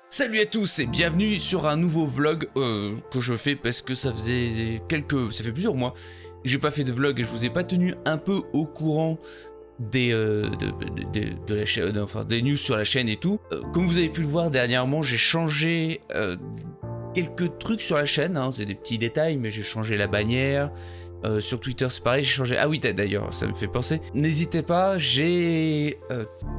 Salut à tous et bienvenue sur un nouveau vlog que je fais parce que ça fait plusieurs mois que j'ai pas fait de vlog et je vous ai pas tenu un peu au courant des de la chaîne, enfin des news sur la chaîne et tout. Comme vous avez pu le voir dernièrement, j'ai changé quelques trucs sur la chaîne, hein, c'est des petits détails, mais j'ai changé la bannière. Sur Twitter c'est pareil, j'ai changé. Ah oui, d'ailleurs, ça me fait penser. N'hésitez pas, j'ai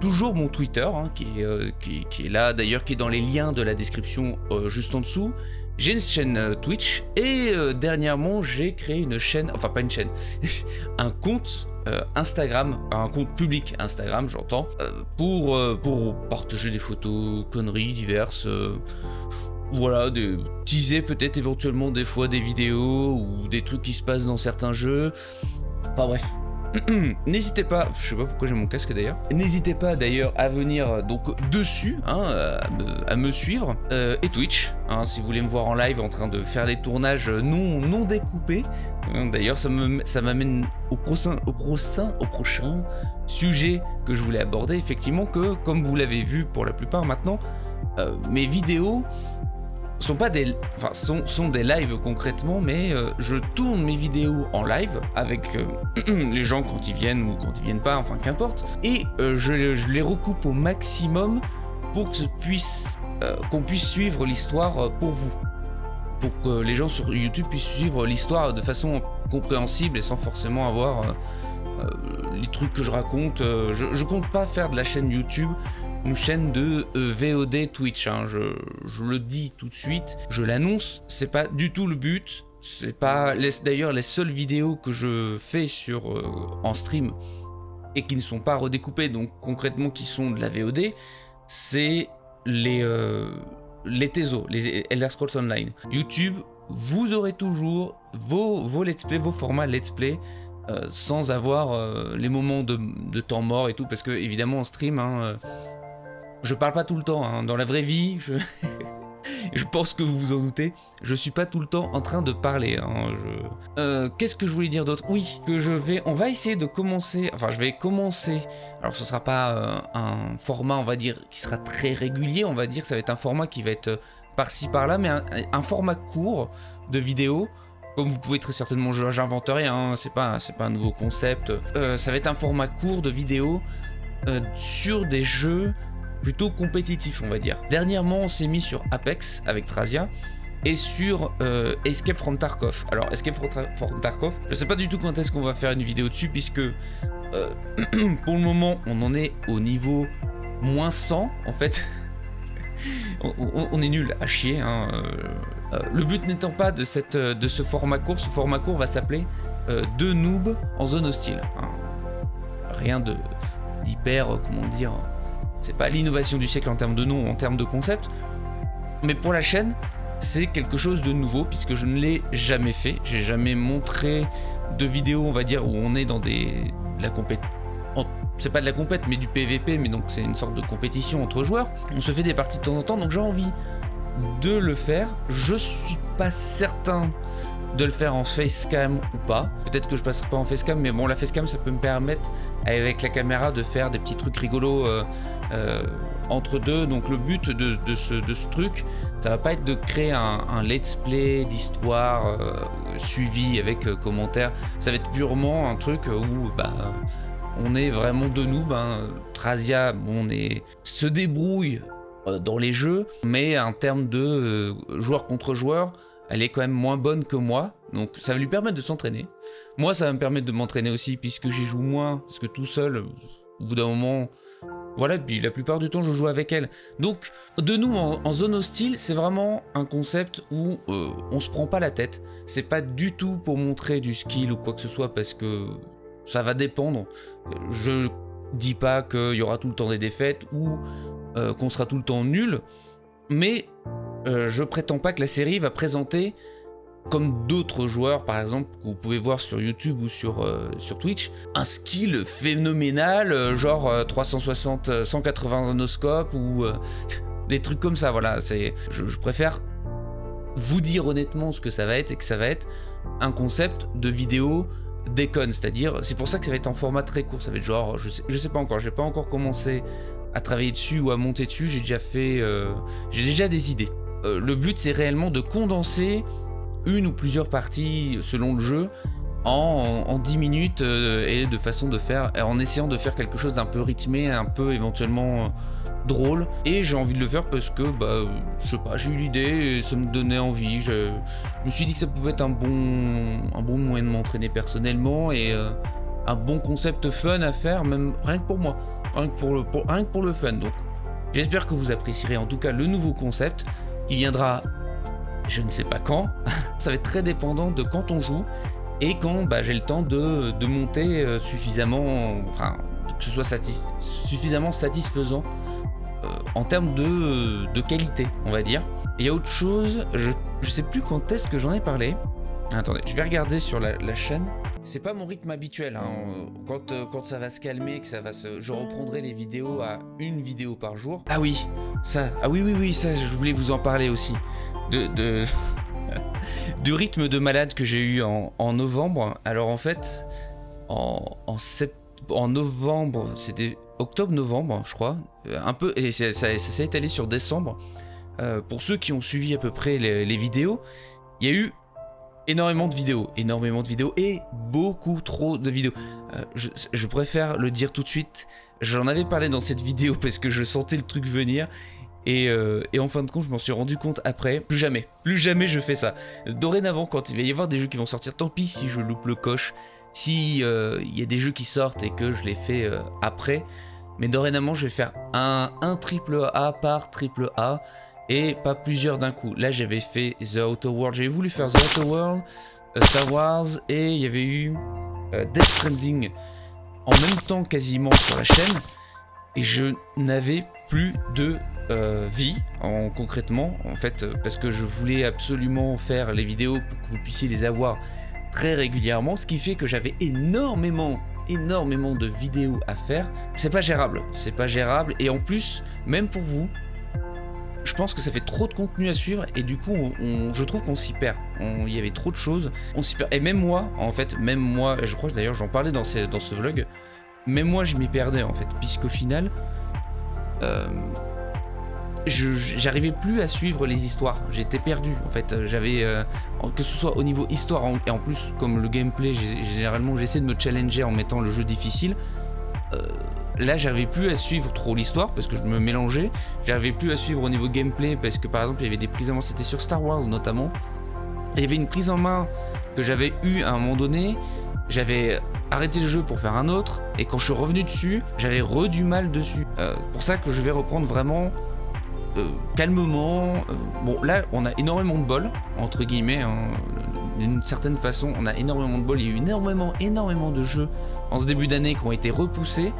toujours mon Twitter hein, qui est là, d'ailleurs, qui est dans les liens de la description juste en dessous. J'ai une chaîne Twitch et dernièrement j'ai créé une chaîne, enfin pas une chaîne, un compte Instagram, un compte public Instagram, j'entends, pour partager des photos, conneries diverses. Voilà, teaser peut-être éventuellement des fois des vidéos ou des trucs qui se passent dans certains jeux. Enfin bref. N'hésitez pas, je sais pas pourquoi j'ai mon casque d'ailleurs. N'hésitez pas d'ailleurs à venir donc dessus, hein, à me suivre. Et Twitch, hein, si vous voulez me voir en live en train de faire les tournages non découpés. D'ailleurs, ça m'amène au prochain sujet que je voulais aborder. Effectivement, que comme vous l'avez vu pour la plupart maintenant, mes vidéos sont des lives concrètement, mais je tourne mes vidéos en live avec les gens quand ils viennent ou quand ils viennent pas, enfin qu'importe, et je les recoupe au maximum pour que qu'on puisse suivre l'histoire pour vous, pour que les gens sur YouTube puissent suivre l'histoire de façon compréhensible et sans forcément avoir les trucs que je raconte. Je compte pas faire de la chaîne YouTube une chaîne de VOD Twitch, hein. Je le dis tout de suite, je l'annonce, c'est pas du tout le but. C'est pas d'ailleurs les seules vidéos que je fais en stream et qui ne sont pas redécoupées, donc concrètement qui sont de la VOD, c'est les TESO, les Elder Scrolls Online. YouTube, vous aurez toujours vos let's play, vos formats let's play, sans avoir les moments de temps mort et tout, parce que évidemment en stream, hein, je parle pas tout le temps, hein. Dans la vraie vie, je pense que vous vous en doutez, je suis pas tout le temps en train de parler, hein. Qu'est-ce que je voulais dire d'autre? Oui, on va essayer de commencer, enfin je vais commencer, alors ce sera pas un format, on va dire, qui sera très régulier, on va dire, ça va être un format qui va être par-ci par-là, mais un format court de vidéo. Comme vous pouvez très certainement, j'invente rien, hein, c'est pas un nouveau concept. Ça va être un format court de vidéo sur des jeux plutôt compétitifs, on va dire. Dernièrement, on s'est mis sur Apex avec Trazia et sur Escape from Tarkov. Alors, Escape from Tarkov, je sais pas du tout quand est-ce qu'on va faire une vidéo dessus, puisque pour le moment, on en est au niveau moins 100, en fait. On est nul à chier, hein. Le but n'étant pas de ce format court. Ce format court va s'appeler 2 noobs en zone hostile, hein. Rien d'hyper, comment dire, c'est pas l'innovation du siècle en termes de nom, en termes de concept, mais pour la chaîne c'est quelque chose de nouveau puisque je ne l'ai jamais fait. J'ai jamais montré de vidéo, on va dire, où on est dans de la compétition. C'est pas de la compète, mais du PVP, mais donc c'est une sorte de compétition entre joueurs. On se fait des parties de temps en temps, donc j'ai envie de le faire. Je suis pas certain de le faire en facecam ou pas. Peut-être que je passerai pas en facecam, mais bon, la facecam ça peut me permettre avec la caméra de faire des petits trucs rigolos entre deux. Donc le but de ce truc, ça va pas être de créer un let's play d'histoire suivi avec commentaires. Ça va être purement un truc où on est vraiment de noobs, hein. Trazia, se débrouille dans les jeux, mais en termes de joueur contre joueur, elle est quand même moins bonne que moi, donc ça va lui permettre de s'entraîner. Moi, ça va me permettre de m'entraîner aussi, puisque j'y joue moins, parce que tout seul, au bout d'un moment, voilà, puis la plupart du temps, je joue avec elle. Donc, de nous, en zone hostile, c'est vraiment un concept où on se prend pas la tête. C'est pas du tout pour montrer du skill ou quoi que ce soit, parce que ça va dépendre. Je dis pas qu'il y aura tout le temps des défaites ou qu'on sera tout le temps nul, mais je prétends pas que la série va présenter, comme d'autres joueurs par exemple que vous pouvez voir sur YouTube ou sur Twitch, un skill phénoménal, genre 360, 180 no-scope ou des trucs comme ça. Voilà, je préfère vous dire honnêtement ce que ça va être, et que ça va être un concept de vidéo déconne, c'est-à-dire, c'est pour ça que ça va être en format très court, ça va être genre, je sais pas encore, j'ai pas encore commencé à travailler dessus ou à monter dessus, j'ai déjà des idées. Le but c'est réellement de condenser une ou plusieurs parties selon le jeu en 10 minutes et de façon de faire, en essayant de faire quelque chose d'un peu rythmé, un peu éventuellement drôle. Et j'ai envie de le faire parce que je sais pas, j'ai eu l'idée et ça me donnait envie. Je me suis dit que ça pouvait être un bon moyen de m'entraîner personnellement et un bon concept fun à faire, même rien que pour moi, rien que pour le fun. Donc j'espère que vous apprécierez en tout cas le nouveau concept qui viendra je ne sais pas quand. Ça va être très dépendant de quand on joue et quand j'ai le temps de monter suffisamment, enfin que ce soit suffisamment satisfaisant en termes de qualité, on va dire. Il y a autre chose, je sais plus quand est-ce que j'en ai parlé. Attendez, je vais regarder sur la chaîne. C'est pas mon rythme habituel, hein. Quand ça va se calmer, que je reprendrai les vidéos à une vidéo par jour. Ah oui, ça, ça, je voulais vous en parler aussi. Du rythme de malade que j'ai eu en novembre. Alors en fait, en novembre, c'était octobre-novembre, je crois, un peu, et ça s'est étalé sur décembre. Pour ceux qui ont suivi à peu près les vidéos, il y a eu énormément de vidéos et beaucoup trop de vidéos. Je préfère le dire tout de suite, j'en avais parlé dans cette vidéo parce que je sentais le truc venir. Et en fin de compte, je m'en suis rendu compte après. Plus jamais je fais ça. Dorénavant, quand il va y avoir des jeux qui vont sortir, tant pis si je loupe le coche, si y a des jeux qui sortent et que je les fais après. Mais dorénavant, je vais faire un triple A par triple A et pas plusieurs d'un coup. Là, j'avais fait The Outer World. J'avais voulu faire The Outer World, Star Wars et il y avait eu Death Stranding en même temps quasiment sur la chaîne. Et je n'avais plus de vie concrètement en fait parce que je voulais absolument faire les vidéos pour que vous puissiez les avoir très régulièrement, ce qui fait que j'avais énormément de vidéos à faire. C'est pas gérable et en plus même pour vous je pense que ça fait trop de contenu à suivre et du coup je trouve qu'on s'y perd. Il y avait trop de choses, on s'y perd. Et même moi, je crois que d'ailleurs j'en parlais dans ce vlog, même moi je m'y perdais en fait, puisqu'au final j'arrivais plus à suivre les histoires, j'étais perdu en fait, j'avais que ce soit au niveau histoire et en plus comme le gameplay généralement j'essaie de me challenger en mettant le jeu difficile, là j'arrivais plus à suivre trop l'histoire parce que je me mélangeais, j'arrivais plus à suivre au niveau gameplay parce que par exemple il y avait des prises en main, c'était sur Star Wars notamment, il y avait une prise en main que j'avais eue à un moment donné, j'avais arrêté le jeu pour faire un autre et quand je suis revenu dessus j'avais du mal dessus, pour ça que je vais reprendre vraiment calmement. Bon là on a énormément de bol entre guillemets hein. D'une certaine façon on a énormément de bol, il y a eu énormément de jeux en ce début d'année qui ont été repoussés.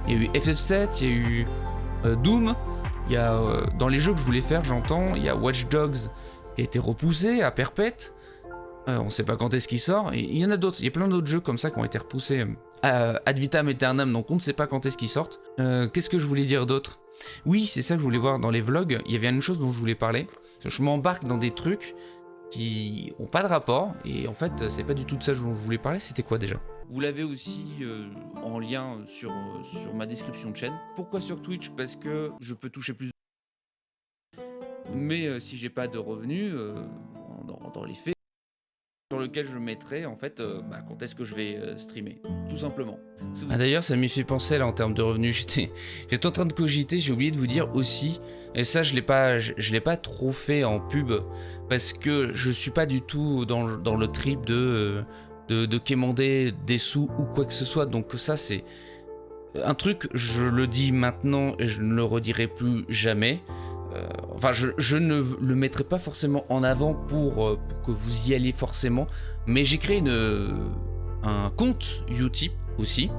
Il y a eu FF7, il y a eu Doom, il y a dans les jeux que je voulais faire j'entends, il y a Watch Dogs qui a été repoussé à perpète, on sait pas quand est-ce qu'il sort, et il y en a d'autres, il y a plein d'autres jeux comme ça qui ont été repoussés ad vitam aeternam, donc on ne sait pas quand est-ce qu'ils sortent. Qu'est-ce que je voulais dire d'autre? Oui, c'est ça que je voulais voir dans les vlogs, il y avait une chose dont je voulais parler, je m'embarque dans des trucs qui ont pas de rapport, et en fait c'est pas du tout de ça dont je voulais parler. C'était quoi déjà? Vous l'avez aussi en lien sur ma description de chaîne. Pourquoi sur Twitch? Parce que je peux toucher plus, mais si j'ai pas de revenus dans les faits, sur lequel je mettrai en fait quand est-ce que je vais streamer, tout simplement. D'ailleurs ça m'y fait penser là en termes de revenus, j'étais en train de cogiter, j'ai oublié de vous dire aussi, et ça je l'ai pas trop fait en pub, parce que je suis pas du tout dans le trip de quémander des sous ou quoi que ce soit, donc ça c'est un truc, je le dis maintenant et je ne le redirai plus jamais. Enfin, je ne le mettrai pas forcément en avant pour que vous y alliez forcément, mais j'ai créé un compte Utip aussi,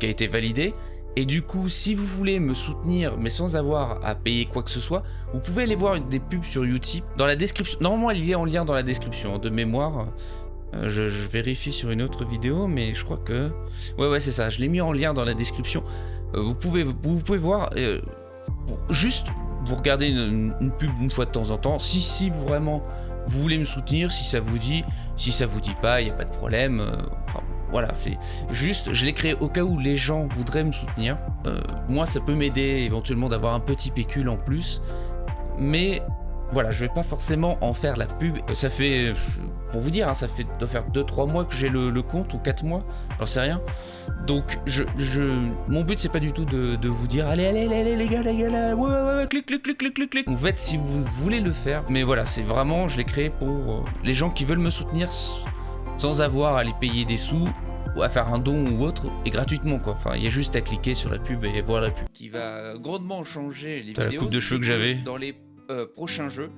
qui a été validé, et du coup, si vous voulez me soutenir, mais sans avoir à payer quoi que ce soit, vous pouvez aller voir des pubs sur Utip, dans la description, normalement elle y est en lien dans la description, de mémoire, je vérifie sur une autre vidéo, mais je crois que... Ouais, c'est ça, je l'ai mis en lien dans la description, vous pouvez voir, juste... Vous regardez une pub une fois de temps en temps, si vraiment vous voulez me soutenir, si ça vous dit pas, il n'y a pas de problème, enfin voilà, c'est juste, je l'ai créé au cas où les gens voudraient me soutenir. Moi, ça peut m'aider éventuellement d'avoir un petit pécule en plus, mais voilà, je vais pas forcément en faire la pub. Ça fait, pour vous dire, hein, doit faire 2-3 mois que j'ai le compte, ou 4 mois, j'en sais rien. Donc, mon but, c'est pas du tout de vous dire, allez, les gars, ouais, clic. En fait, si vous voulez le faire, mais voilà, c'est vraiment, je l'ai créé pour les gens qui veulent me soutenir sans avoir à les payer des sous, ou à faire un don ou autre, et gratuitement, quoi. Enfin, il y a juste à cliquer sur la pub et voir la pub. Qui va grandement changer les vidéos. la coupe de cheveux que j'avais. Dans les prochains jeux.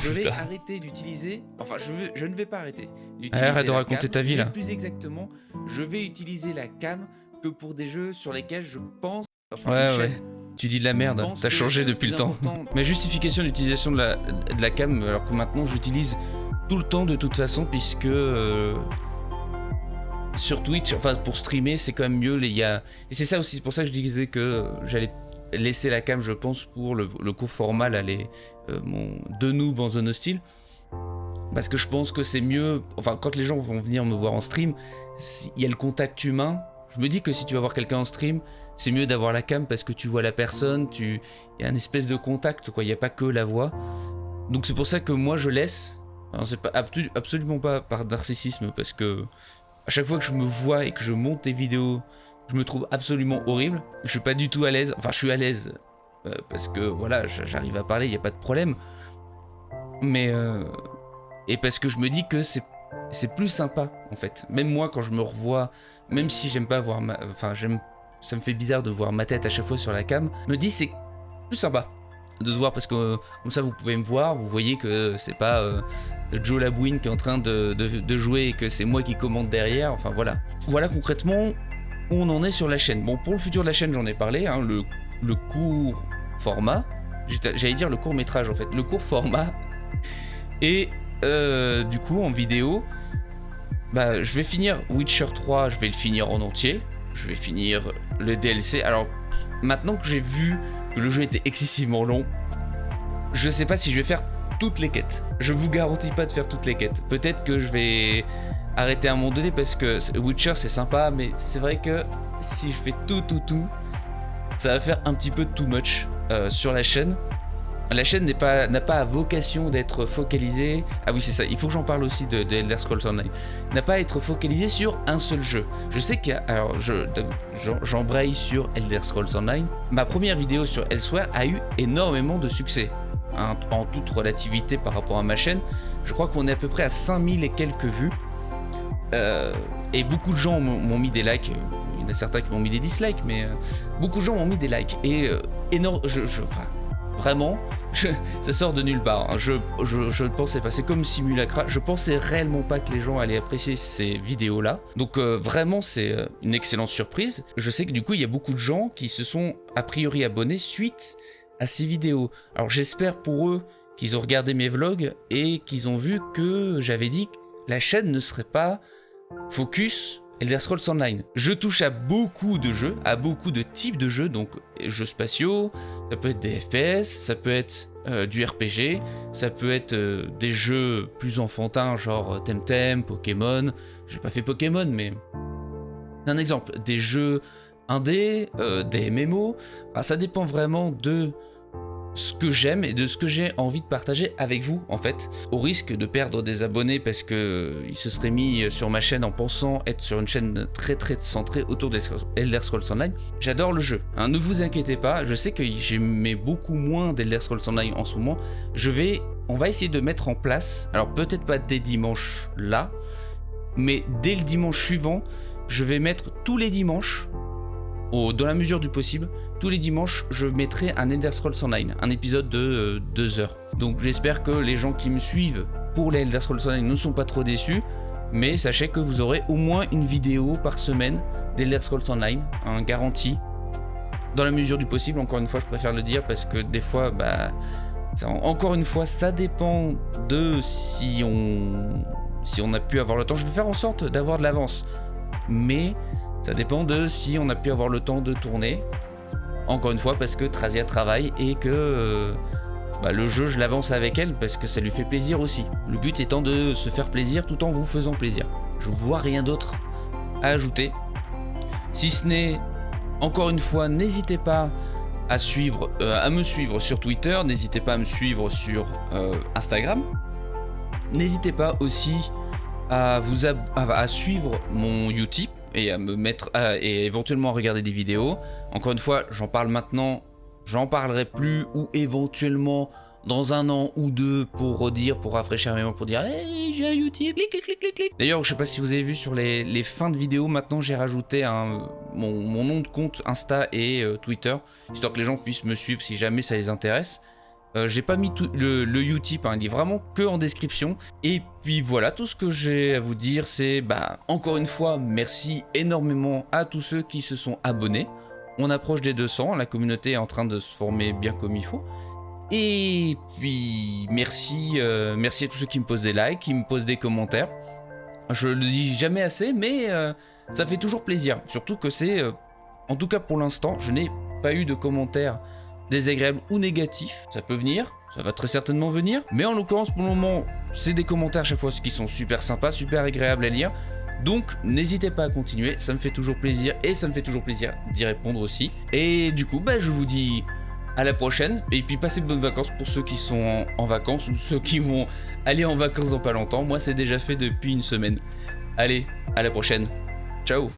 Je vais arrêter d'utiliser, enfin je ne vais pas arrêter d'utiliser. Arrête de raconter ta vie là. Plus exactement, je vais utiliser la cam que pour des jeux sur lesquels je pense. Enfin, ouais. Tu dis de la merde, t'as changé depuis le temps. Ma justification d'utilisation de la cam, alors que maintenant j'utilise tout le temps de toute façon, puisque sur Twitch, enfin pour streamer, c'est quand même mieux. Et c'est ça aussi, c'est pour ça que je disais que j'allais laisser la cam, je pense, pour le court format, là, mon deux noobs en zone hostile. Parce que je pense que c'est mieux, enfin quand les gens vont venir me voir en stream, il y a le contact humain. Je me dis que si tu vas voir quelqu'un en stream, c'est mieux d'avoir la cam parce que tu vois la personne, il y a une espèce de contact, quoi, il n'y a pas que la voix. Donc c'est pour ça que moi je laisse. Alors c'est pas absolument pas par narcissisme, parce que à chaque fois que je me vois et que je monte des vidéos, je me trouve absolument horrible. Je suis pas du tout à l'aise. Enfin, je suis à l'aise parce que voilà, j'arrive à parler, il n'y a pas de problème. Mais et parce que je me dis que c'est plus sympa en fait. Même moi, quand je me revois, même si j'aime pas voir ça me fait bizarre de voir ma tête à chaque fois sur la cam. Je me dis c'est plus sympa de se voir parce que comme ça vous pouvez me voir, vous voyez que c'est pas Joe Labouine qui est en train de jouer et que c'est moi qui commande derrière. Enfin voilà. Voilà concrètement où on en est sur la chaîne. Bon, pour le futur de la chaîne, j'en ai parlé, hein, le court format, j'allais dire le court métrage en fait, le court format, et du coup en vidéo, bah je vais finir Witcher 3, je vais le finir en entier, je vais finir le DLC. Alors maintenant que j'ai vu que le jeu était excessivement long, je sais pas si je vais faire toutes les quêtes, je vous garantis pas de faire toutes les quêtes, peut-être que je vais arrêter à un moment donné parce que Witcher c'est sympa, mais c'est vrai que si je fais tout, ça va faire un petit peu too much sur la chaîne. La chaîne n'a pas vocation d'être focalisée. Ah oui, c'est ça, il faut que j'en parle aussi de Elder Scrolls Online. N'a pas à être focalisée sur un seul jeu. Je sais que, alors j'embraye sur Elder Scrolls Online. Ma première vidéo sur Elsewhere a eu énormément de succès. En toute relativité par rapport à ma chaîne, je crois qu'on est à peu près à 5000 et quelques vues. Et beaucoup de gens m'ont mis des likes. Il y en a certains qui m'ont mis des dislikes, mais beaucoup de gens m'ont mis des likes. Et énorme, vraiment, ça sort de nulle part. Hein. Je ne pensais pas. C'est comme Simulacra. Je pensais réellement pas que les gens allaient apprécier ces vidéos-là. Donc vraiment, c'est une excellente surprise. Je sais que du coup, il y a beaucoup de gens qui se sont a priori abonnés suite à ces vidéos. Alors j'espère pour eux qu'ils ont regardé mes vlogs et qu'ils ont vu que j'avais dit que la chaîne ne serait pas focus Elder Scrolls Online. Je touche à beaucoup de jeux, à beaucoup de types de jeux, donc jeux spatiaux, ça peut être des FPS, ça peut être du RPG, ça peut être des jeux plus enfantins, genre Temtem, Pokémon. J'ai pas fait Pokémon, mais un exemple, des jeux indés, des MMO. Enfin, ça dépend vraiment de ce que j'aime et de ce que j'ai envie de partager avec vous en fait, au risque de perdre des abonnés parce que ils se seraient mis sur ma chaîne en pensant être sur une chaîne très centrée autour d'Elder Scrolls Online. J'adore le jeu, hein, ne vous inquiétez pas, je sais que j'aimais beaucoup moins d'Elder Scrolls Online en ce moment. On va essayer de mettre en place, alors peut-être pas dès dimanche là, mais dès le dimanche suivant, je vais mettre tous les dimanches, dans la mesure du possible, tous les dimanches, je mettrai un Elder Scrolls Online, un épisode de 2 heures. Donc j'espère que les gens qui me suivent pour les Elder Scrolls Online ne sont pas trop déçus, mais sachez que vous aurez au moins une vidéo par semaine d'Elder Scrolls Online, un garanti, dans la mesure du possible. Encore une fois, je préfère le dire parce que des fois, encore une fois, ça dépend de si on a pu avoir le temps. Je vais faire en sorte d'avoir de l'avance, mais ça dépend de si on a pu avoir le temps de tourner. Encore une fois, parce que Trazia travaille et que le jeu, je l'avance avec elle parce que ça lui fait plaisir aussi. Le but étant de se faire plaisir tout en vous faisant plaisir. Je vois rien d'autre à ajouter. Si ce n'est, encore une fois, n'hésitez pas à me suivre sur Twitter, n'hésitez pas à me suivre sur Instagram. N'hésitez pas aussi à suivre mon Utip et à me mettre et éventuellement à regarder des vidéos. Encore une fois, j'en parle maintenant, j'en parlerai plus, ou éventuellement dans 1 an ou 2 pour redire, pour rafraîchir mes mémoire, pour dire hey, j'ai un Utip, clic clic clic clic clic. D'ailleurs, je sais pas si vous avez vu sur les fins de vidéos, maintenant j'ai rajouté mon nom de compte Insta et Twitter, histoire que les gens puissent me suivre si jamais ça les intéresse. J'ai pas mis le Utip, hein, il est vraiment que en description. Et puis voilà, tout ce que j'ai à vous dire, c'est encore une fois, merci énormément à tous ceux qui se sont abonnés. On approche des 200, la communauté est en train de se former bien comme il faut. Et puis merci à tous ceux qui me posent des likes, qui me posent des commentaires. Je le dis jamais assez, mais ça fait toujours plaisir. Surtout que en tout cas pour l'instant, je n'ai pas eu de commentaires désagréables ou négatifs. Ça peut venir, ça va très certainement venir. Mais en l'occurrence, pour le moment, c'est des commentaires chaque fois qui sont super sympas, super agréables à lire. Donc n'hésitez pas à continuer, ça me fait toujours plaisir et ça me fait toujours plaisir d'y répondre aussi. Et du coup, je vous dis à la prochaine, et puis passez de bonnes vacances pour ceux qui sont en vacances ou ceux qui vont aller en vacances dans pas longtemps. Moi c'est déjà fait depuis 1 semaine. Allez, à la prochaine. Ciao.